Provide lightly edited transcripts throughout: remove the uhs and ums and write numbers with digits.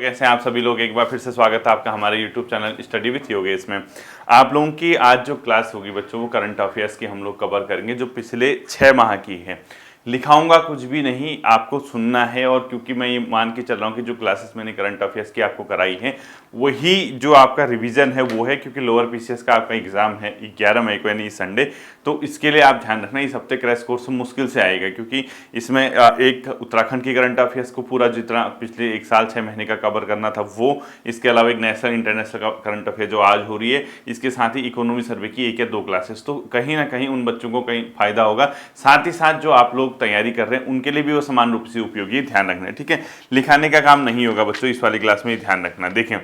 कैसे हैं आप सभी लोग। एक बार फिर से स्वागत है आपका हमारे YouTube channel study with Yogesh में। आप लोगों की आज जो क्लास होगी बच्चों, वो करंट अफेयर्स की हम लोग कवर करेंगे जो पिछले 6 माह की है। लिखाऊंगा कुछ भी नहीं, आपको सुनना है। और क्योंकि मैं ये मान के चल रहा हूँ कि जो क्लासेस मैंने करंट अफेयर्स की आपको कराई है वही जो आपका रिवीजन है वो है, क्योंकि लोअर पीसीएस का आपका एग्जाम है 11 मई को यानी संडे। तो इसके लिए आप ध्यान रखना, इस हफ्ते क्रैश कोर्स मुश्किल से आएगा, क्योंकि इसमें एक उत्तराखंड की करंट अफेयर्स को पूरा जितना पिछले 1 साल 6 महीने का कवर करना था वो, इसके अलावा एक नेशनल इंटरनेशनल करंट अफेयर जो आज हो रही है, इसके साथ ही इकोनॉमी सर्वे की 1 या 2 क्लासेस। तो कहीं ना कहीं उन बच्चों को कहीं फायदा होगा। साथ ही साथ जो आप लोग तैयारी कर रहे हैं उनके लिए भी वो समान रूप से उपयोगी है, ध्यान रखना है, ठीक है। लिखाने का काम नहीं होगा बच्चों इस वाली क्लास में, ध्यान रखना। देखें,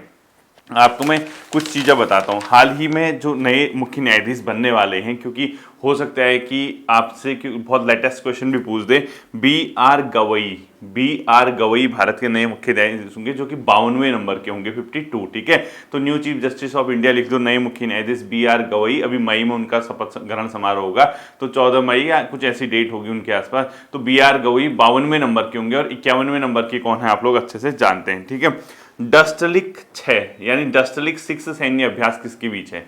आपको मैं कुछ चीज़ें बताता हूँ। हाल ही में जो नए मुख्य न्यायाधीश बनने वाले हैं, क्योंकि हो सकता है कि आपसे बहुत लेटेस्ट क्वेश्चन भी पूछ दे। बी आर गवई भारत के नए मुख्य न्यायाधीश होंगे, जो कि 52वें नंबर के होंगे, 52, ठीक है। तो new chief justice of India लिख दो, नए मुख्य न्यायाधीश BR गवई। अभी मई में उनका शपथ ग्रहण समारोह होगा, तो 14 मई या कुछ ऐसी डेट होगी उनके आसपास। तो BR गवई 52वें नंबर के होंगे, और 51वें नंबर के कौन है आप लोग अच्छे से जानते हैं, ठीक है। डस्टलिक 6 यानी डस्टलिक 6 सैन्य अभ्यास किसके बीच है?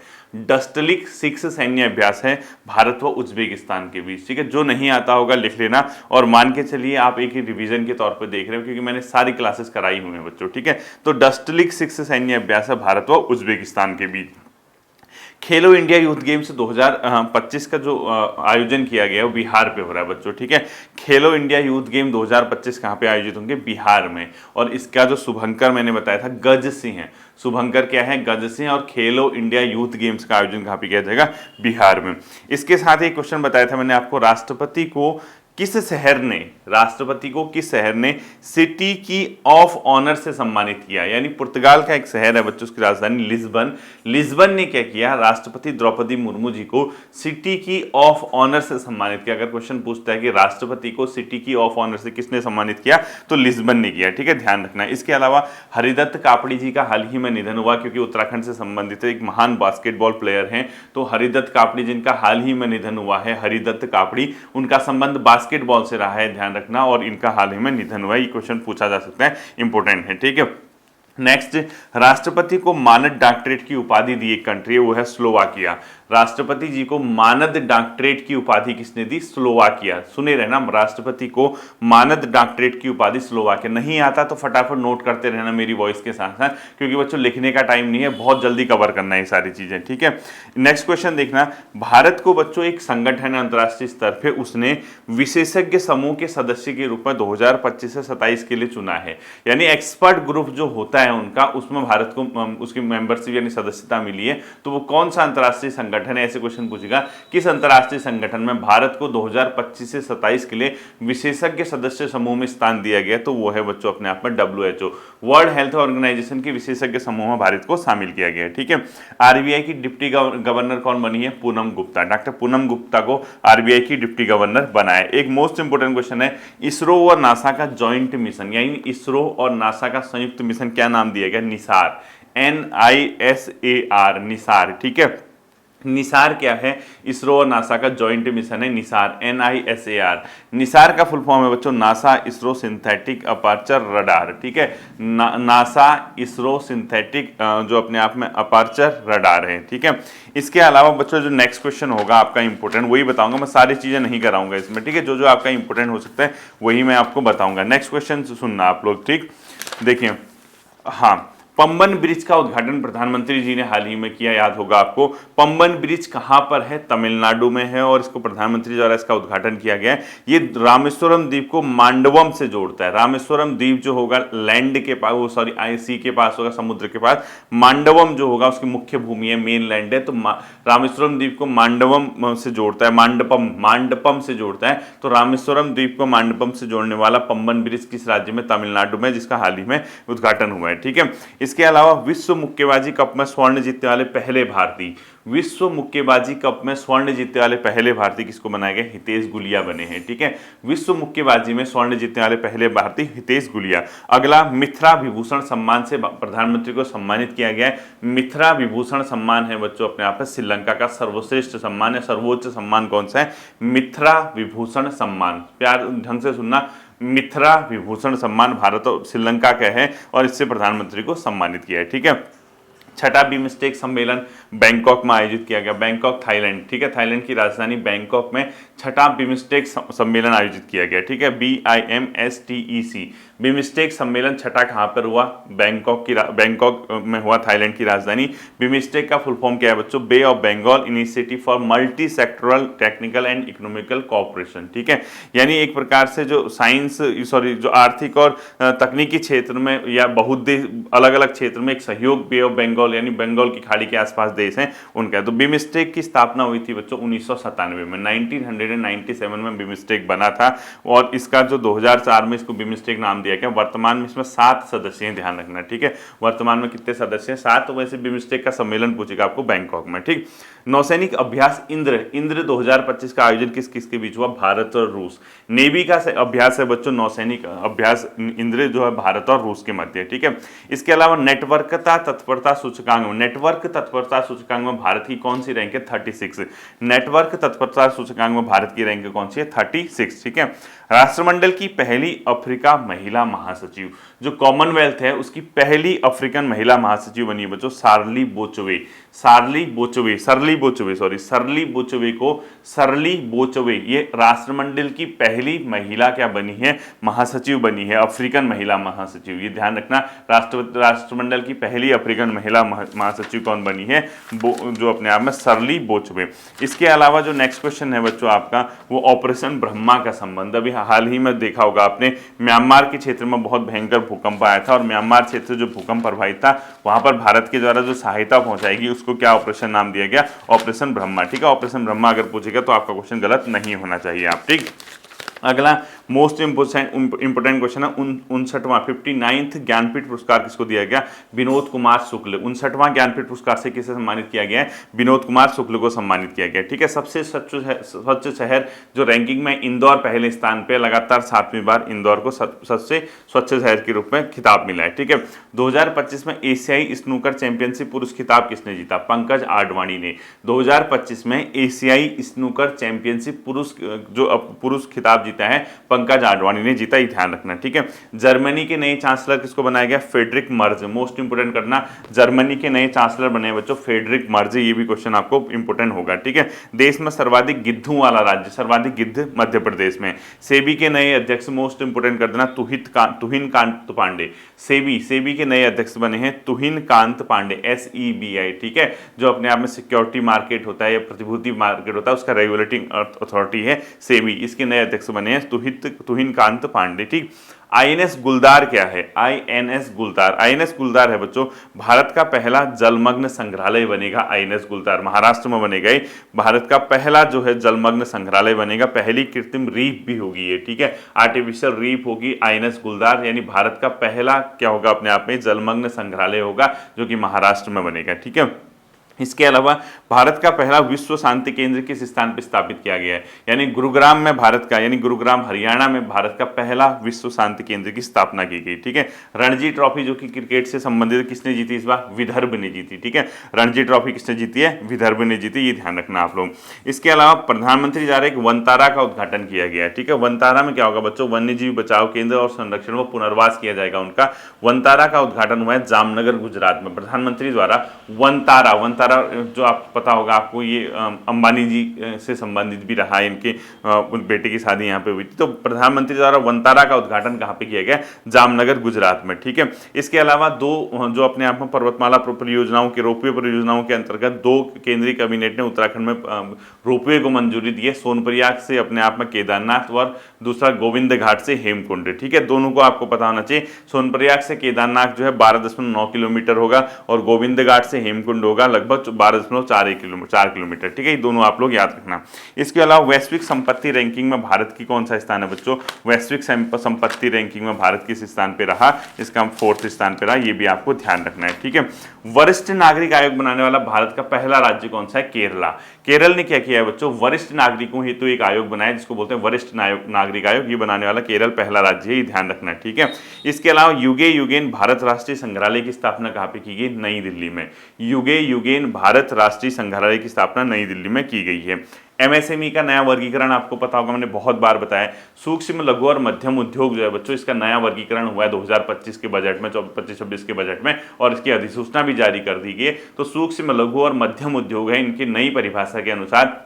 डस्टलिक 6 सैन्य अभ्यास है भारत व उज्बेकिस्तान के बीच, ठीक है। जो नहीं आता होगा लिख लेना, और मान के चलिए आप एक ही रिवीजन के तौर पे देख रहे हो, क्योंकि मैंने सारी क्लासेस कराई हुई हैं बच्चों, ठीक है। तो डस्टलिक 6 सैन्य अभ्यास है भारत व उज्बेकिस्तान के बीच। खेलो इंडिया यूथ गेम्स 2025 का जो आयोजन किया गया है वो बिहार पे हो रहा है बच्चों, ठीक है। खेलो इंडिया यूथ गेम 2025 कहाँ पे आयोजित होंगे? बिहार में। और इसका जो शुभंकर मैंने बताया था गज सिंह है। शुभंकर क्या है? गज सिंह। और खेलो इंडिया यूथ गेम्स का आयोजन कहाँ पे किया जाएगा? बिहार में। इसके साथ एक क्वेश्चन बताया था मैंने आपको, राष्ट्रपति को किस शहर ने सिटी की ऑफ ऑनर से सम्मानित किया? यानी पुर्तगाल का एक शहर है बच्चों, उसकी राजधानी लिस्बन ने क्या किया? राष्ट्रपति द्रौपदी मुर्मू जी को सिटी की ऑफ ऑनर से सम्मानित किया। अगर क्वेश्चन पूछता है कि राष्ट्रपति को सिटी की ऑफ ऑनर से किसने सम्मानित किया, तो लिस्बन ने किया, ठीक है, ध्यान रखना। इसके अलावा हरिदत्त कापड़ी जी का हाल ही में निधन हुआ, क्योंकि उत्तराखंड से संबंधित एक महान बास्केटबॉल प्लेयर हैं। तो हरिदत्त कापड़ी जिनका हाल ही में निधन हुआ है, हरिदत्त कापड़ी, उनका संबंध बास्केटबॉल से रहा है, ध्यान रखना। और इनका हाल ही में निधन हुआ है, ये क्वेश्चन पूछा जा सकता है, इंपॉर्टेंट है, ठीक है। नेक्स्ट, राष्ट्रपति को मानद डॉक्टरेट की उपाधि दी एक कंट्री है, वो है स्लोवाकिया। राष्ट्रपति जी को मानद डॉक्टरेट की उपाधि किसने दी? स्लोवाकिया। सुने रहना, राष्ट्रपति को मानद डॉक्टरेट की उपाधि स्लोवाकिया। नहीं आता तो फटाफट नोट करते रहना मेरी वॉइस के साथ साथ, क्योंकि बच्चों लिखने का टाइम नहीं है, बहुत जल्दी कवर करना है ये सारी चीजें, ठीक है। नेक्स्ट क्वेश्चन देखना, भारत को बच्चों एक संगठन है अंतरराष्ट्रीय स्तर पे, उसने विशेषज्ञ समूह के सदस्य के रूप में 2025 से 27 के लिए चुना है। यानी एक्सपर्ट ग्रुप जो होता है उनका, उसमें भारत को उसकी मेंबरशिप यानी सदस्यता मिली है। तो वो कौन सा अंतरराष्ट्रीय संगठन है? ऐसे क्वेश्चन पूछेगा, किस अंतरराष्ट्रीय संगठन में भारत को 2025 से 27 के लिए विशेषज्ञ सदस्य समूह में स्थान दिया गया? तो वो है बच्चों अपने आप में WHO, वर्ल्ड हेल्थ ऑर्गेनाइजेशन के विशेषज्ञ समूह में भारत को शामिल किया गया है, ठीक है। RBI की डिप्टी गवर्नर कौन बनी है? पूनम गुप्ता। डॉक्टर पूनम गुप्ता को RBI की डिप्टी गवर्नर बनाया। एक मोस्ट इंपोर्टेंट क्वेश्चन है, इसरो और नासा का जॉइंट मिशन, यानी इसरो और नासा का संयुक्त मिशन क्या नाम दिया गया? निसार, NISAR, निसार, ठीक है। निसार क्या है? इसरो और नासा का जॉइंट मिशन है निसार, NISAR। निसार का फुल फॉर्म है बच्चों NASA ISRO synthetic aperture radar, ठीक है। नासा इसरो सिंथेटिक जो अपने आप में अपर्चर रडार है, ठीक है। इसके अलावा बच्चों जो नेक्स्ट क्वेश्चन होगा आपका इंपोर्टेंट, वही बताऊंगा मैं, सारी चीजें नहीं कराऊंगा इसमें, ठीक है। जो जो आपका इंपोर्टेंट हो सकता है वही मैं आपको बताऊंगा। नेक्स्ट क्वेश्चन सुनना आप लोग, ठीक। देखिए, हाँ, पंबन ब्रिज का उद्घाटन प्रधानमंत्री जी ने हाल ही में किया, याद होगा आपको। पंबन ब्रिज कहां पर है? तमिलनाडु में है, और इसको प्रधानमंत्री द्वारा इसका उद्घाटन किया गया है। ये रामेश्वरम द्वीप को मांडवम से जोड़ता है। रामेश्वरम द्वीप जो होगा लैंड के पास, वो सॉरी सी के पास होगा, समुद्र के पास। मांडवम जो होगा उसकी मुख्य भूमि है, मेन लैंड है। तो रामेश्वरम द्वीप को मांडवम से जोड़ता है, मांडपम से जोड़ता है। तो रामेश्वरम द्वीप को मांडपम से जोड़ने वाला पंबन ब्रिज किस राज्य में? तमिलनाडु में, जिसका हाल ही में उद्घाटन हुआ है, ठीक है। इसके अलावा विश्व मुक्केबाजी कप में स्वर्ण जीतने वाले पहले भारतीय, विश्व मुक्केबाजी कप में स्वर्ण जीतने वाले पहले भारतीय किसको बनाए गए? हितेश गुलिया बने हैं, ठीक है। विश्व मुक्केबाजी में स्वर्ण जीतने वाले पहले भारतीय हितेश गुलिया। अगला, मिथ्रा विभूषण सम्मान से प्रधानमंत्री को सम्मानित किया गया है। मिथ्रा विभूषण सम्मान है बच्चों अपने आप में श्रीलंका का सर्वश्रेष्ठ सम्मान है। सर्वोच्च सम्मान कौन सा है? मिथ्रा विभूषण सम्मान। प्यार ढंग से सुनना, मिथ्रा विभूषण सम्मान भारत और श्रीलंका का है और इससे प्रधानमंत्री को सम्मानित किया है। ठीक है। छठा बिम्स्टेक सम्मेलन बैंकॉक में आयोजित किया गया, बैंकॉक थाईलैंड। ठीक है, थाईलैंड की राजधानी बैंकॉक में छठा बिम्स्टेक सम्मेलन आयोजित किया गया। ठीक है, BIMSTEC बिम्स्टेक सम्मेलन छठा कहाँ पर हुआ? बैंकॉक में हुआ, थाईलैंड की राजधानी। बिम्स्टेक का फुल फॉर्म क्या है बच्चों? Bay of Bengal initiative for multi sectoral technical and economical cooperation. ठीक है, यानी एक प्रकार से जो जो आर्थिक और तकनीकी क्षेत्र में या बहुत अलग अलग क्षेत्र में एक सहयोग बे ऑफ बंगाल यानी बंगाल की खाड़ी के आसपास देश हैं उनका। तो बिम्स्टेक की स्थापना हुई थी बच्चों 1997 में, 1997 में बिम्स्टेक बना था और इसका जो 2004 में इसको बिम्स्टेक नाम दिया गया। वर्तमान में इसमें 7 सदस्य हैं, ध्यान रखना। ठीक है, वर्तमान में कितने सदस्य हैं? 7। तो वैसे बिम्स्टेक का सम्मेलन पूछेगा आपको बैंकॉक में। ठीक, नौसैनिक अभ्यास इंद्र 2025 का आयोजन किस किस के बीच हुआ? भारत और रूस। नेवी का अभ्यास है बच्चों नौसैनिक अभ्यास इंद्र जो है भारत और रूस के मध्य। ठीक है, इसके अलावा नेटवर्कता तत्परता सूचकांक में, नेटवर्क तत्परता सूचकांक में भारत की कौन सी रैंक है? 36। नेटवर्क तत्परता सूचकांक में भारत की रैंक कौन सी है? 36। ठीक है, राष्ट्रमंडल की पहली अफ्रीका महिला महासचिव, जो कॉमनवेल्थ है उसकी पहली अफ्रीकन महिला महासचिव बनी है बच्चों सरली बोचवे ये राष्ट्रमंडल की पहली महिला क्या बनी है? महासचिव बनी है, अफ्रीकन महिला महासचिव। ये ध्यान रखना, राष्ट्रमंडल की पहली अफ्रीकन महिला महासचिव कौन बनी है? जो अपने आप में सरली बोचवे। इसके अलावा जो नेक्स्ट क्वेश्चन है बच्चों आपका, वो ऑपरेशन ब्रह्मा का संबंध। अभी हाल ही में देखा होगा आपने, म्यांमार के क्षेत्र में बहुत भयंकर भूकंप आया था और म्यांमार क्षेत्र जो भूकंप प्रभावित था वहां पर भारत के द्वारा जो सहायता पहुंचाएगी उसको क्या ऑपरेशन नाम दिया गया? ऑपरेशन ब्रह्मा। ठीक है, ऑपरेशन ब्रह्मा अगर पूछेगा तो आपका क्वेश्चन गलत नहीं होना चाहिए आप। ठीक, अगला मोस्ट इंपोर्टेंट क्वेश्चन है 59वां 59th ज्ञानपीठ पुरस्कार किसको दिया गया? विनोद कुमार शुक्ल। 59वां ज्ञानपीठ पुरस्कार से किसे सम्मानित किया गया है? विनोद कुमार शुक्ल को सम्मानित किया गया। ठीक है, सबसे स्वच्छ शहर जो रैंकिंग में इंदौर पहले स्थान पे, लगातार 7वीं बार इंदौर को सबसे स्वच्छ शहर के रूप में खिताब मिला है। ठीक है, 2025 में एशियाई स्नूकर चैंपियनशिप पुरुष खिताब किसने जीता? पंकज आडवाणी ने। 2025 में एशियाई स्नूकर चैंपियनशिप पुरुष खिताब जीता है पंकज आडवाणी ने जीता, ही ध्यान रखना। ठीक है, जर्मनी के नए चांसलर किसको बनाया गया? Friedrich Merz. मोस्ट इंपोर्टेंट करना, जर्मनी के नए चांसलर बने बच्चों फ्रेडरिक मर्ज। ये भी क्वेश्चन आपको इंपोर्टेंट होगा। ठीक है, देश में सर्वाधिक गिद्धों वाला राज्य, सर्वाधिक गिद्ध मध्य प्रदेश में। सेबी के नए अध्यक्ष, मोस्ट इंपोर्टेंट कर देना, तुहिन कांत पांडे। सेबी के नए अध्यक्ष बने हैं तुहिन कांत पांडे, SEBI। ठीक है, जो अपने आप में सिक्योरिटी मार्केट होता है या प्रतिभूति मार्केट होता है उसका रेगुलेटिंग अथॉरिटी है सेबी, इसके नए अध्यक्ष बने हैं तुहिन कांत पांडे। ठीक, INS गुलदार क्या है? INS गुलदार है बच्चों भारत का पहला जलमग्न संग्रहालय बनेगा। INS गुलदार महाराष्ट्र में बनेगा। भारत का पहला जो है जलमग्न संग्रहालय बनेगा, पहली कृत्रिम रीफ भी होगी ये। ठीक है, आर्टिफिशियल रीफ होगी INS गुलदार, यानी भारत का पहला क्या होगा? अपने आप में जलमग्न संग्रहालय होगा जो कि महाराष्ट्र में बनेगा। ठीक है, इसके अलावा भारत का पहला विश्व शांति केंद्र किस स्थान पर स्थापित किया गया है? यानी गुरुग्राम में भारत का, यानी गुरुग्राम हरियाणा में भारत का पहला विश्व शांति केंद्र की स्थापना की गई। ठीक है, रणजी ट्रॉफी जो कि क्रिकेट से संबंधित किसने जीती इस बार? विदर्भ ने जीती। ठीक है, रणजी ट्रॉफी किसने जीती है? विदर्भ ने जीती, ये ध्यान रखना आप लोग। इसके अलावा प्रधानमंत्री जा रहे वनतारा का उद्घाटन किया गया है। ठीक है, वनतारा में क्या होगा बच्चों? वन्य जीव बचाव केंद्र और संरक्षण व पुनर्वास किया जाएगा उनका। वनतारा का उद्घाटन हुआ है जामनगर गुजरात में, प्रधानमंत्री द्वारा। वनतारा जो आप पता होगा आपको, ये अंबानी जी से संबंधित भी रहा है, इनके बेटे की शादी यहाँ पे हुई थी। तो प्रधानमंत्री द्वारा वनतारा का उद्घाटन कहाँ पे किया गया? जामनगर गुजरात में। ठीक है, इसके अलावा दो जो अपने आप में पर्वतमाला परियोजनाओं के, रोपवे परियोजनाओं के अंतर्गत 2 केंद्रीय कैबिनेट ने उत्तराखंड में रोपवे को मंजूरी दी है, सोनप्रयाग से अपने आप में केदारनाथ और दूसरा गोविंद घाट से हेमकुंड। ठीक है, दोनों को आपको पता होना चाहिए। सोनप्रयाग से केदारनाथ जो है 12.9 किलोमीटर होगा और गोविंद घाट से हेमकुंड होगा लगभग 12.4 किलोमीटर। ठीक है, ये दोनों आप लोग याद रखना। इसके अलावा वैश्विक संपत्ति रैंकिंग में भारत की कौन सा स्थान है बच्चों? वैश्विक संपत्ति रैंकिंग में भारत किस स्थान पे रहा? इसका 4th स्थान पे रहा, ये भी आपको ध्यान रखना है। ठीक है, वरिष्ठ नागरिक आयोग बनाने वाला भारत का पहला राज्य कौन सा है? केरला। केरल ने क्या किया है बच्चों? वरिष्ठ नागरिकों हेतु एक आयोग बनाया जिसको बोलते हैं वरिष्ठ नागरिक नागरिक आयोग, ये बनाने वाला केरल पहला राज्य है, ये ध्यान रखना, ठीक है। इसके अलावा युगे युगेन भारत राष्ट्रीय संग्रहालय की स्थापना कहाँ पे की गई? नई दिल्ली में। युगे युगेन भारत राष्ट्रीय संग्रहालय की स्थापना नई दिल्ली में की गई है। एमएसएमई का नया वर्गीकरण आपको पता होगा, मैंने बहुत बार बताया। सूक्ष्म लघु और मध्यम उद्योग जो है बच्चों, इसका नया वर्गीकरण हुआ है 2025 के बजट में, 25-26 के बजट में, और इसकी अधिसूचना भी जारी कर दी गई है। तो सूक्ष्म लघु और मध्यम उद्योग है, इनकी नई परिभाषा के अनुसार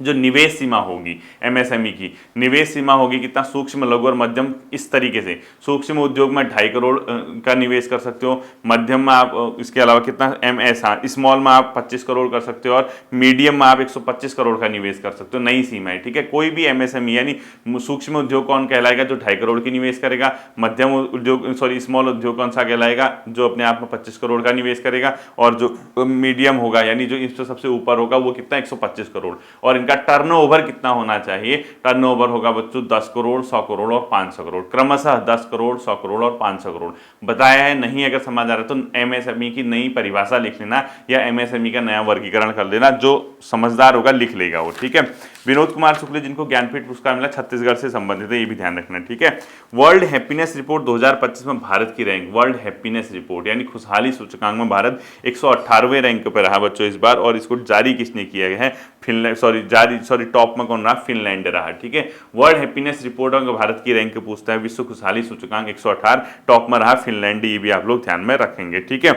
जो निवेश सीमा होगी एमएसएमई की, निवेश सीमा होगी कितना? सूक्ष्म लघु और मध्यम इस तरीके से, सूक्ष्म उद्योग में 2.5 करोड़ का निवेश कर सकते हो, मध्यम में आप इसके अलावा कितना स्मॉल में आप 25 करोड़ कर सकते हो, और मीडियम में आप 125 करोड़ का निवेश कर सकते हो। नई सीमा है, ठीक है। कोई भी एमएसएमई यानी सूक्ष्म उद्योग कौन कहलाएगा? जो 2.5 करोड़ की निवेश करेगा। मध्यम उद्योग स्मॉल उद्योग कौन सा कहलाएगा? जो अपने आप में 25 करोड़ का निवेश करेगा। और जो मीडियम होगा यानी जो इससे सबसे ऊपर होगा वो कितना? 125 करोड़। और इनका टर्नओवर कितना होना चाहिए? टर्नओवर होगा बच्चों 10 करोड़, 100 करोड़ और 500 करोड़, क्रमशः 10 करोड़, 100 करोड़ और 500 करोड़ बताया है। नहीं अगर समझ आ रहा है तो एमएसएमई की नई परिभाषा लिख लेना, या एमएसएमई का नया वर्गीकरण कर लेना, जो समझदार होगा लिख लेगा वो, ठीक है। विनोद कुमार शुक्ल जिनको ज्ञानपीठ पुरस्कार मिला, छत्तीसगढ़ से संबंधित है, ये भी ध्यान रखना, ठीक है। वर्ल्ड हैप्पीनेस रिपोर्ट 2025 में भारत की रैंक, वर्ल्ड हैप्पीनेस रिपोर्ट यानी खुशहाली सूचकांक में भारत 118वें रैंक पर रहा बच्चों इस बार। और इसको जारी किसने किया गया है? फिनलैंड, टॉप में कौन रहा? फिनलैंड रहा, ठीक है। वर्ल्ड हैप्पीनेस रिपोर्ट अगर भारत की रैंक पूछता है, विश्व खुशहाली सूचकांक 118, टॉप में रहा फिनलैंड, ये भी आप लोग ध्यान में रखेंगे, ठीक है।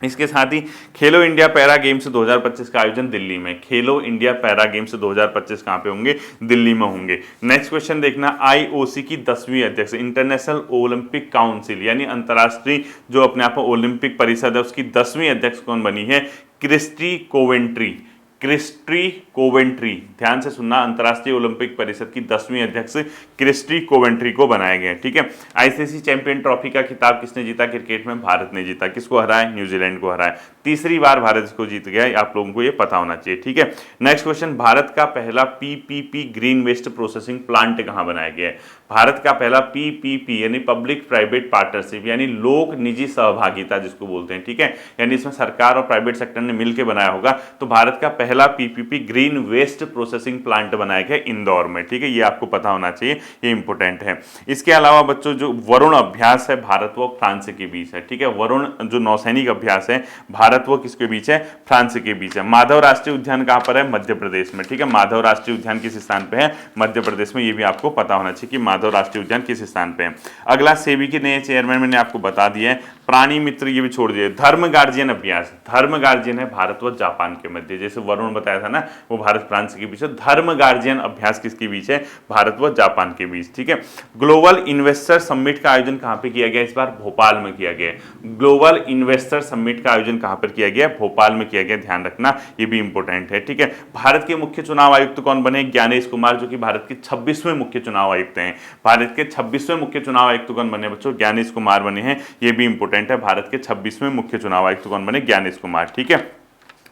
इसके साथ ही खेलो इंडिया पैरा गेम्स 2025 का आयोजन दिल्ली में। खेलो इंडिया पैरा गेम्स 2025 कहां पे होंगे? दिल्ली में होंगे। नेक्स्ट क्वेश्चन देखना, आईओसी की 10वीं अध्यक्ष, इंटरनेशनल ओलंपिक काउंसिल यानी अंतर्राष्ट्रीय जो अपने आप में ओलंपिक परिषद है, उसकी 10वीं अध्यक्ष कौन बनी है? Christie Coventry. क्रिस्टी कोवेंट्री, ध्यान से सुनना, अंतर्राष्ट्रीय ओलंपिक परिषद की 10वीं अध्यक्ष क्रिस्टी कोवेंट्री को बनाया गया, ठीक है। आईसीसी चैंपियन ट्रॉफी का खिताब किसने जीता? क्रिकेट में भारत ने जीता। किसको हराया? न्यूजीलैंड को हराया। तीसरी बार भारत इसको जीत गया, आप लोगों को ये पता होना चाहिए, ठीक है। नेक्स्ट क्वेश्चन, भारत का पहला PPP green waste processing plant कहां बनाया गया है? भारत का पहला पीपीपी यानी पब्लिक प्राइवेट पार्टनरशिप यानी लोक निजी सहभागिता जिसको बोलते हैं, ठीक है, यानी इसमें सरकार और प्राइवेट सेक्टर ने मिलकर बनाया होगा। तो भारत का पहला PPP green waste processing plant बनाया गया इंदौर में, ठीक है, ये आपको पता होना चाहिए, ये इंपोर्टेंट है। इसके अलावा बच्चों जो वरुण अभ्यास है भारत व फ्रांस के बीच है, ठीक है, वरुण जो नौसैनिक अभ्यास है भारत व किसके बीच है? फ्रांस के बीच है। माधव राष्ट्रीय उद्यान कहां पर है? मध्य प्रदेश में, ठीक है। माधव राष्ट्रीय उद्यान किस स्थान पे है? मध्य प्रदेश में, ये भी आपको पता होना चाहिए कि माधव राष्ट्रीय उद्यान किस स्थान पे है। अगला सेबी के नए चेयरमैन मैंने आपको बता दिया है, प्राणी मित्र, ये भी छोड़ दिए। धर्म गार्जियन अभ्यास, धर्म गार्जियन है भारत व जापान के मध्य, जैसे वरुण बताया था ना, वो भारत फ्रांस के बीच है। धर्म गार्जियन अभ्यास किसके बीच है? भारत व जापान के बीच, ठीक है। ग्लोबल इन्वेस्टर समिट का आयोजन कहां पे किया गया? इस बार भोपाल में किया गया। ग्लोबल इन्वेस्टर समिट का आयोजन कहां पर किया गया? भोपाल में किया गया, ध्यान रखना, ये भी इंपॉर्टेंट है, ठीक है। भारत के मुख्य चुनाव आयुक्त कौन बने? ज्ञानेश कुमार, जो कि भारत के 26वें मुख्य चुनाव आयुक्त हैं। भारत के 26वें मुख्य चुनाव आयुक्त कौन बने बच्चों? ज्ञानेश कुमार बने हैं, ये भी इंपॉर्टेंट है। भारत के 26वें मुख्य चुनाव आयुक्त कौन बने? ज्ञानेश कुमार, ठीक है।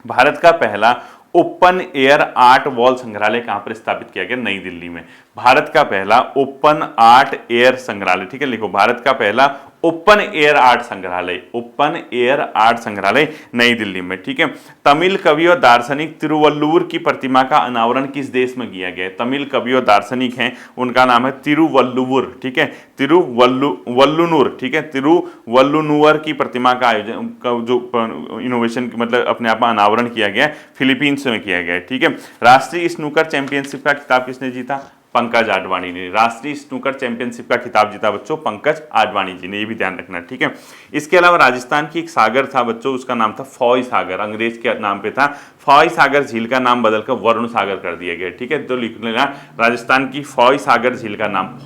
भारत का पहला ओपन एयर आर्ट वॉल संग्रहालय कहां पर स्थापित किया गया? नई दिल्ली में। भारत का पहला ओपन आर्ट एयर संग्रहालय, ठीक है, लिखो, भारत का पहला ओपन एयर आर्ट संग्रहालय, ओपन एयर आर्ट संग्रहालय नई दिल्ली में, ठीक है। तमिल कवि और दार्शनिक तिरुवल्लुवर की प्रतिमा का अनावरण किस देश में किया गया है? तमिल कवि और दार्शनिक हैं, उनका नाम है तिरुवल्लुवर, ठीक है, तिरुवल्लुनुर, ठीक है, तिरुवल्लुनुवर की प्रतिमा का आयोजन जो इनोवेशन मतलब अपने आप में अनावरण किया गया फिलीपींस में किया गया, ठीक है। राष्ट्रीय स्नूकर चैंपियनशिप का खिताब किसने जीता? पंकज आडवाणी ने। राष्ट्रीय स्नूकर चैंपियनशिप का खिताब जीता बच्चों पंकज आडवाणी जी ने, ये भी ध्यान रखना, ठीक है। इसके अलावा राजस्थान की एक सागर था बच्चों, उसका नाम था फॉय सागर, अंग्रेज के नाम पे था। फॉय सागर झील का नाम बदलकर वरुण सागर कर दिया गया, ठीक है। तो लिख लेना, राजस्थान की फॉय सागर झील का नाम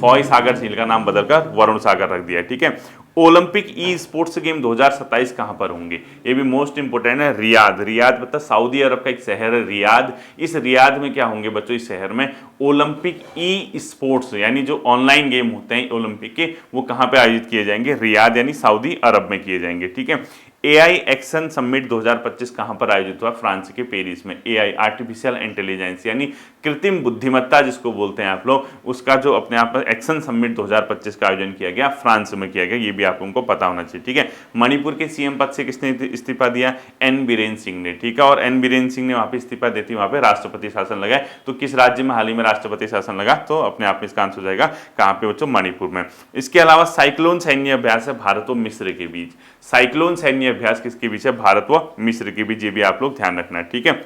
फॉय सागर झील का नाम बदलकर वरुण सागर रख दिया, ठीक है। ओलंपिक ई स्पोर्ट्स गेम 2027 कहां पर होंगे? ये भी मोस्ट इंपोर्टेंट है। रियाद मतलब सऊदी अरब का एक शहर है रियाद। इस रियाद में क्या होंगे बच्चों? इस शहर में ओलंपिक ई स्पोर्ट्स यानी जो ऑनलाइन गेम होते हैं ओलंपिक के, वो कहां पे आयोजित किए जाएंगे? रियाद यानी सऊदी अरब में किए जाएंगे, ठीक है। एआई एक्शन समिट 2025 कहां पर आयोजित हुआ? फ्रांस के पेरिस में। एआई आर्टिफिशियल इंटेलिजेंस यानी कृत्रिम बुद्धिमत्ता जिसको बोलते हैं आप लोग, उसका जो अपने आप में एक्शन समिट 2025 का आयोजन किया गया, फ्रांस में किया गया, ये भी आप लोगों को पता होना चाहिए। ठीक है, मणिपुर के सीएम पद से किसने इस्तीफा दिया? एन बीरेन सिंह ने। ठीक है, और एन बीरेन सिंह ने वहां पे इस्तीफा देती वहां पे राष्ट्रपति शासन लगा है। तो किस राज्य में हाल ही में राष्ट्रपति शासन लगा? तो अपने आप में इसका आंसर हो जाएगा कहां पे बच्चों? मणिपुर में। इसके अलावा साइक्लोन सैन्य अभ्यास है भारत व मिस्र के बीच। साइक्लोन सैन्य अभ्यास किसके बीच है? भारत व मिस्र के बीच। ये भी आप लोग ध्यान रखना है। ठीक है,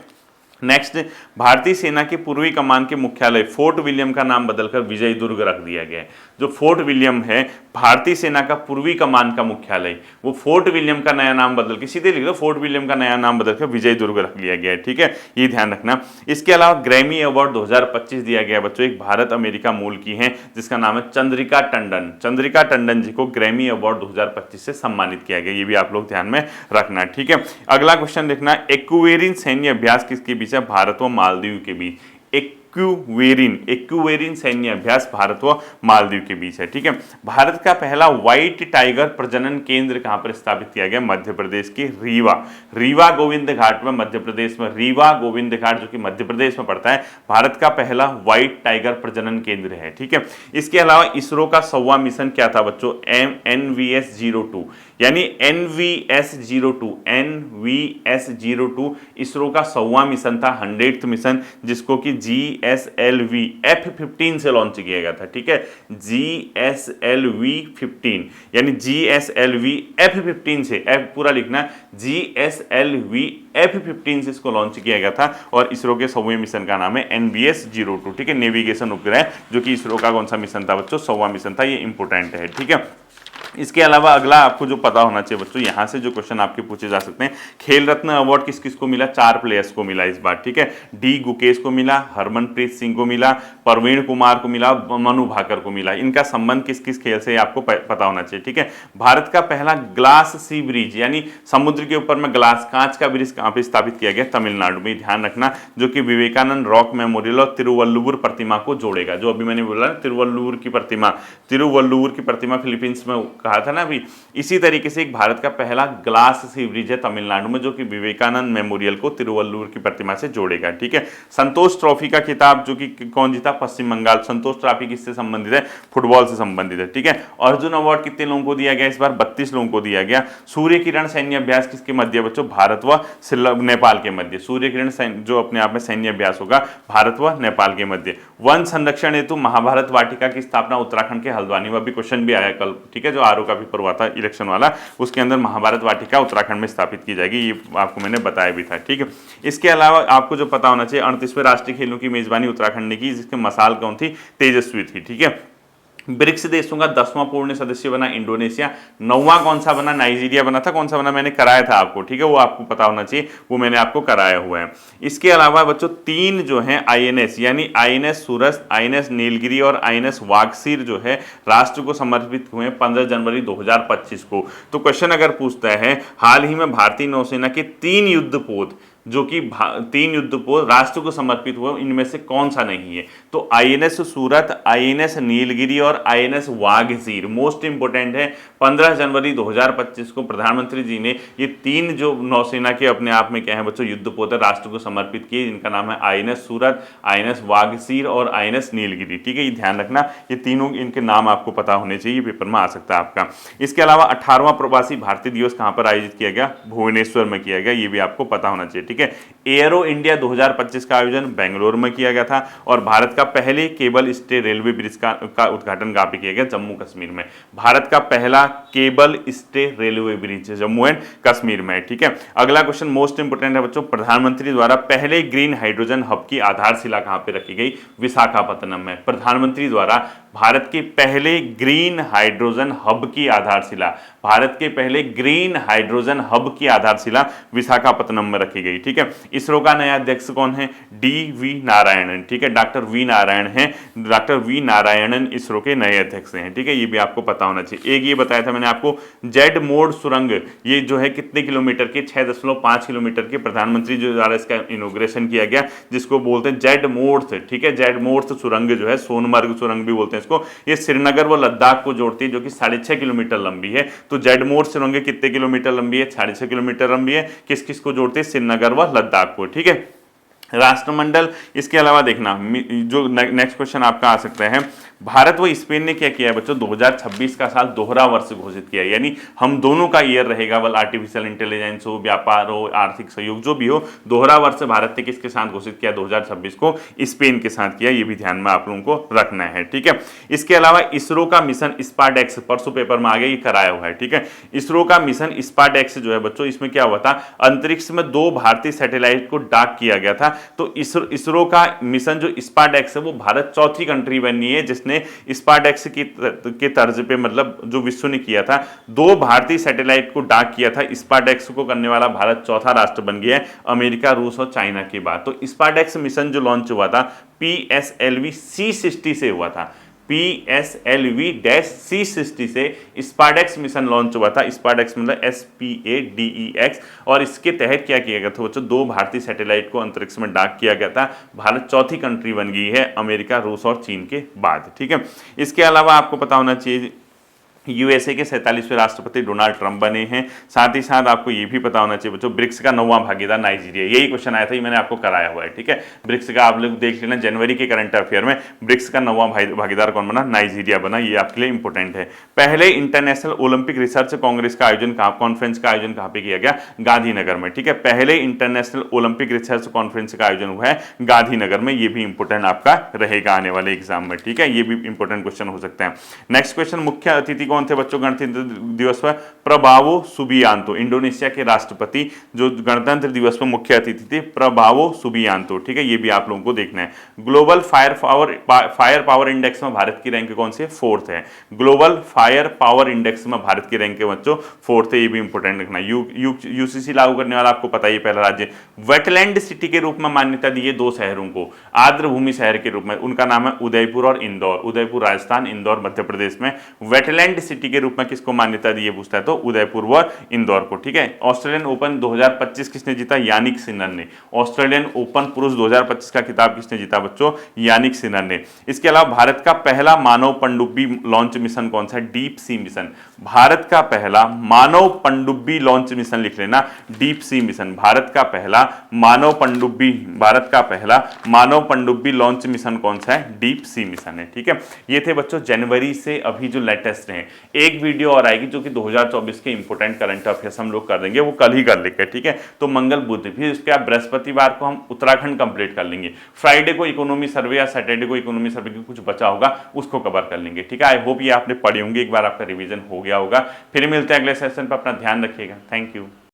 नेक्स्ट, भारतीय सेना के पूर्वी कमान के मुख्यालय फोर्ट विलियम का नाम बदलकर विजय दुर्ग रख दिया गया है। जो फोर्ट विलियम है भारतीय सेना का पूर्वी कमान का मुख्यालय, वो फोर्ट विलियम का नया नाम बदल के, सीधे लिख दो, फोर्ट विलियम का नया नाम बदलकर विजय दुर्ग रख लिया गया है। ठीक है, ये ध्यान रखना। इसके अलावा ग्रैमी अवार्ड 2025 दिया गया बच्चों, एक भारत अमेरिका मूल की है जिसका नाम है चंद्रिका टंडन। चंद्रिका टंडन जी को ग्रैमी अवार्ड 2025 से सम्मानित किया गया। ये भी आप लोग ध्यान में रखना। ठीक है, अगला क्वेश्चन देखना, एक्वेरिन सैन्य अभ्यास किसके बीच है? भारत व मालदीव के बीच। एक्वेरिन सैन्य अभ्यास भारत व मालदीव के बीच है। ठीक है, भारत का पहला व्हाइट टाइगर प्रजनन केंद्र कहां पर स्थापित किया गया? मध्य प्रदेश के रीवा गोविंद घाट में, मध्य प्रदेश में। रीवा गोविंद घाट जो कि मध्य प्रदेश में पड़ता है, भारत का पहला व्हाइट टाइगर प्रजनन केंद्र है। ठीक है, इसके अलावा इसरो का 100वां मिशन क्या था बच्चों? NVS-02, यानी NVS-02 इसरो का 100वां मिशन था, 100th मिशन, जिसको कि GSLV F-15 से लॉन्च किया गया था। ठीक है, GSLV-15 यानी GSLV F-15 से, F पूरा लिखना, GSLV F-15 से इसको लॉन्च किया गया था और इसरो के 100वें मिशन का नाम है NVS-02। ठीक है, नेविगेशन उपग्रह जो कि इसरो का कौन सा मिशन था बच्चों? 100वां मिशन था। ये इंपोर्टेंट है। ठीक है, इसके अलावा अगला आपको जो पता होना चाहिए बच्चों, यहां से जो क्वेश्चन आपके पूछे जा सकते हैं, खेल रत्न अवार्ड किस किस को मिला? 4 प्लेयर्स को मिला इस बार। ठीक है, डी गुकेश को मिला, हरमनप्रीत सिंह को मिला, प्रवीण कुमार को मिला, मनु भाकर को मिला। इनका संबंध किस किस खेल से आपको पता होना चाहिए। ठीक है, भारत का पहला ग्लास सी ब्रिज यानी समुद्र के ऊपर में ग्लास, कांच का ब्रिज कहां पर स्थापित किया गया? तमिलनाडु में। ध्यान रखना, जो कि विवेकानंद रॉक मेमोरियल और तिरुवल्लुवर प्रतिमा को जोड़ेगा। जो अभी मैंने बोला तिरुवल्लुवर की प्रतिमा फिलीपींस में कहा था ना अभी, इसी तरीके से एक भारत का पहला ग्लास सी ब्रिज है तमिलनाडु में, जो कि विवेकानंद मेमोरियल को तिरुवल्लुवर की प्रतिमा से जोड़ेगा। ठीक है, संतोष ट्रॉफी का खिताब जो कि कौन जीता? पश्चिम बंगाल। संतोष ट्रॉफी किससे संबंधित है? फुटबॉल से संबंधित है। ठीक है, अर्जुन अवार्ड कितने लोगों को दिया गया इस बार? 32 लोगों को दिया गया। सूर्य किरण सैन्य अभ्यास किसके मध्य बच्चों? भारत व नेपाल के मध्य। सूर्य किरण जो अपने आप में सैन्य अभ्यास होगा भारत व नेपाल के मध्य। वन संरक्षण हेतु महाभारत वाटिका की स्थापना उत्तराखंड के हल्द्वानी में, अभी क्वेश्चन भी आया कल। ठीक है, जो आरओ का पेपर हुआ था इलेक्शन वाला, उसके अंदर महाभारत वाटिका उत्तराखंड में स्थापित की जाएगी, ये आपको मैंने बताया भी था। ठीक है, इसके अलावा आपको जो पता होना चाहिए, 38वें राष्ट्रीय खेलों की मेजबानी उत्तराखंड ने की, जिसके मसाल कौन थी? तेजस्वी थी। ठीक है, ब्रिक्स देशों का 10वां पूर्ण सदस्य बना इंडोनेशिया। 9वां कौन सा बना? नाइजीरिया बना था। कौन सा बना? मैंने कराया था आपको। ठीक है, वो आपको पता होना चाहिए, वो मैंने आपको कराया हुआ है। इसके अलावा बच्चों 3 जो है INS यानी INS सूरज, INS नीलगिरी और INS वागसीर जो है राष्ट्र को समर्पित हुए 15 जनवरी 2025 को। तो क्वेश्चन अगर पूछता है, हाल ही में भारतीय नौसेना के 3 युद्धपोत जो कि 3 युद्धपोत राष्ट्र को समर्पित हुए, इनमें से कौन सा नहीं है? तो INS सूरत, INS नीलगिरी और INS वागसीर मोस्ट इंपोर्टेंट है। 15 जनवरी 2025 को प्रधानमंत्री जी ने ये 3 जो नौसेना के अपने आप में क्या है बच्चों युद्धपोत राष्ट्र को समर्पित किए, इनका नाम है INS सूरत, INS वागसीर और INS नीलगिरी। ठीक है, ये ध्यान रखना, ये तीनों इनके नाम आपको पता होने चाहिए, पेपर में आ सकता है आपका। इसके अलावा 18वां प्रवासी भारतीय दिवस कहां पर आयोजित किया गया? भुवनेश्वर में किया गया, ये भी आपको पता होना चाहिए। ठीक है, एयरो इंडिया 2025 का आयोजन बेंगलुरु में किया गया था और भारत का पहले केबल स्टे रेलवे ब्रिज का उद्घाटन कहां पे किया गया? जम्मू कश्मीर में। भारत का पहला cable stay railway bridge Jammu and Kashmir में। ठीक है, अगला क्वेश्चन मोस्ट इंपोर्टेंट है बच्चों, प्रधानमंत्री द्वारा पहले ग्रीन हाइड्रोजन हब की आधारशिला कहां पे रखी गई? विशाखापत्तनम में। प्रधानमंत्री द्वारा भारत के पहले ग्रीन हाइड्रोजन हब की आधारशिला, भारत के पहले ग्रीन हाइड्रोजन हब की आधारशिला विशाखापत्तनम में रखी गई। ठीक है, इसरो का नया अध्यक्ष कौन है? DV नारायणन। ठीक है, डॉक्टर वी नारायण हैं, डॉक्टर वी नारायणन इसरो के नए अध्यक्ष हैं। ठीक है, ये भी आपको पता होना चाहिए। एक ये बताया था मैंने आपको, जेड मोड सुरंग, ये जो है कितने किलोमीटर के? 6.5 किलोमीटर के, प्रधानमंत्री जो द्वारा इसका इनोग्रेशन किया गया, जिसको बोलते हैं जेड मोर्थ। ठीक है, जेड मोर्थ सुरंग जो है, सोनमर्ग सुरंग भी बोलते हैं इसको, ये श्रीनगर व लद्दाख को जोड़ती है, जो कि 6.5 किलोमीटर लंबी है। तो जेड मोर्थ सुरंग कितने किलोमीटर लंबी है? 6.5 किलोमीटर लंबी है। किस किस को जोड़ती है? श्रीनगर व लद्दाख को। ठीक है, राष्ट्रमंडल। इसके अलावा देखना जो नेक्स्ट क्वेश्चन आपका आ सकता है, भारत व स्पेन ने क्या किया है बच्चों, 2026 का साल दोहरा वर्ष घोषित किया है, यानी हम दोनों का ईयर रहेगा, वाल आर्टिफिशियल इंटेलिजेंस हो, व्यापार हो, आर्थिक सहयोग जो भी हो, दोहरा वर्ष भारत ने किसके साथ घोषित किया, 2026 को स्पेन के साथ किया। ये भी ध्यान में आप लोगों को रखना है, ठीक है। इसके अलावा इसरो का मिशन स्पार्ट-एक्स परसों पेपर में आ गया, ये कराया हुआ है, ठीक है। इसरो का मिशन स्पार्ट-एक्स जो है बच्चों, इसमें क्या हुआ था, अंतरिक्ष में 2 भारतीय सैटेलाइट को डाक किया गया था। तो इसरो का मिशन जो स्पार्ट-एक्स है, वो भारत चौथी कंट्री बनी है जिसने स्पार्ट-एक्स के तर्ज पे, मतलब जो विश्व ने किया था, 2 भारतीय सैटेलाइट को डाक किया था। स्पार्ट-एक्स को करने वाला भारत चौथा राष्ट्र बन गया है, अमेरिका, रूस और चाइना के बाद। तो स्पार्ट-एक्स मिशन जो लॉन्च हुआ था PSLV C60 से हुआ था, PSLV-C60 से स्पार्ट-एक्स मिशन लॉन्च हुआ था। स्पार्ट-एक्स मतलब SPADEX, और इसके तहत क्या किया गया था बच्चों, 2 भारतीय सैटेलाइट को अंतरिक्ष में डाक किया गया था। भारत चौथी कंट्री बन गई है, अमेरिका, रूस और चीन के बाद, ठीक है। इसके अलावा आपको पता होना चाहिए, यूएसए के 47वें राष्ट्रपति डोनाल्ड ट्रंप बने हैं। साथ ही साथ आपको ये भी पता होना चाहिए बच्चों, ब्रिक्स का 9वां भागीदार नाइजीरिया। यही क्वेश्चन आया था, ये मैंने आपको कराया हुआ है, ठीक है। ब्रिक्स का आप लोग देख लेना, जनवरी के करंट अफेयर में ब्रिक्स का 9वां भागीदार कौन बना, नाइजीरिया बना। ये आपके लिए इंपॉर्टेंट है। पहले इंटरनेशनल ओलंपिक रिसर्च कांग्रेस का आयोजन कॉन्फ्रेंस का आयोजन कहाँ पे किया गया, गांधीनगर में, ठीक है। पहले इंटरनेशनल ओलंपिक रिसर्च कॉन्फ्रेंस का आयोजन हुआ है गांधीनगर में। ये भी इंपॉर्टेंट आपका रहेगा आने वाले एग्जाम में, ठीक है। ये भी इंपॉर्टेंट क्वेश्चन हो सकते हैं। नेक्स्ट क्वेश्चन, मुख्य अतिथि कौन थे बच्चों गणतंत्र दिवस पर, प्रबावो सुबियांतो, इंडोनेशिया के राष्ट्रपति जो गणतंत्र दिवस पर मुख्य अतिथि थे, प्रबावो सुबियांतो, ठीक है। ये भी आप लोगों को देखना है। ग्लोबल फायर पावर इंडेक्स में भारत की रैंक कौन सी है, 4th है। ग्लोबल फायर पावर इंडेक्स में भारत की रैंक बच्चों 4th है। ये भी इंपॉर्टेंट रखना। यूसीसी लागू करने वाला आपको पता ही पहला राज्य। वेटलैंड सिटी के रूप में मान्यता दी है 2 शहरों को, आर्द्र भूमि शहर के रूप में। उनका नाम है उदयपुर और इंदौर। उदयपुर राजस्थान, इंदौर मध्य प्रदेश में। वेटलैंड सिटी के रूप में किसको मान्यता दी है पूछता है तो उदयपुर व इंदौर को, ठीक है। ऑस्ट्रेलियन ओपन 2025 किसने जीता, यानिक सिनर ने। ऑस्ट्रेलियन ओपन पुरुष 2025 का खिताब किसने जीता बच्चों, यानिक सिनर ने। इसके अलावा भारत का पहला मानव पनडुब्बी लॉन्च मिशन कौन सा है, डीप सी मिशन। भारत का पहला मानव पनडुब्बी लॉन्च मिशन लिख लेना, डीप सी मिशन। भारत का पहला मानव पनडुब्बी लॉन्च मिशन कौन सा है, डीप सी मिशन है, ठीक है। ये थे बच्चों जनवरी से अभी जो लेटेस्ट हैं। एक वीडियो और आएगी जो कि 2024 के इंपोर्टेंट करंट अफेयर्स हम लोग कर देंगे, वो कल ही कर लेंगे, ठीक है। तो मंगल बुध, फिर उसके बाद बृहस्पतिवार को हम उत्तराखंड कंप्लीट कर लेंगे। फ्राइडे को इकोनॉमी सर्वे या सैटरडे को इकोनॉमी सर्वे की कुछ बचा होगा उसको कवर कर लेंगे, ठीक है। आई होप ये आपने पढ़ी होंगी, एक बार आपका रिवीजन हो गया होगा। फिर मिलते हैं अगले सेशन पर, अपना ध्यान रखिएगा। Thank you.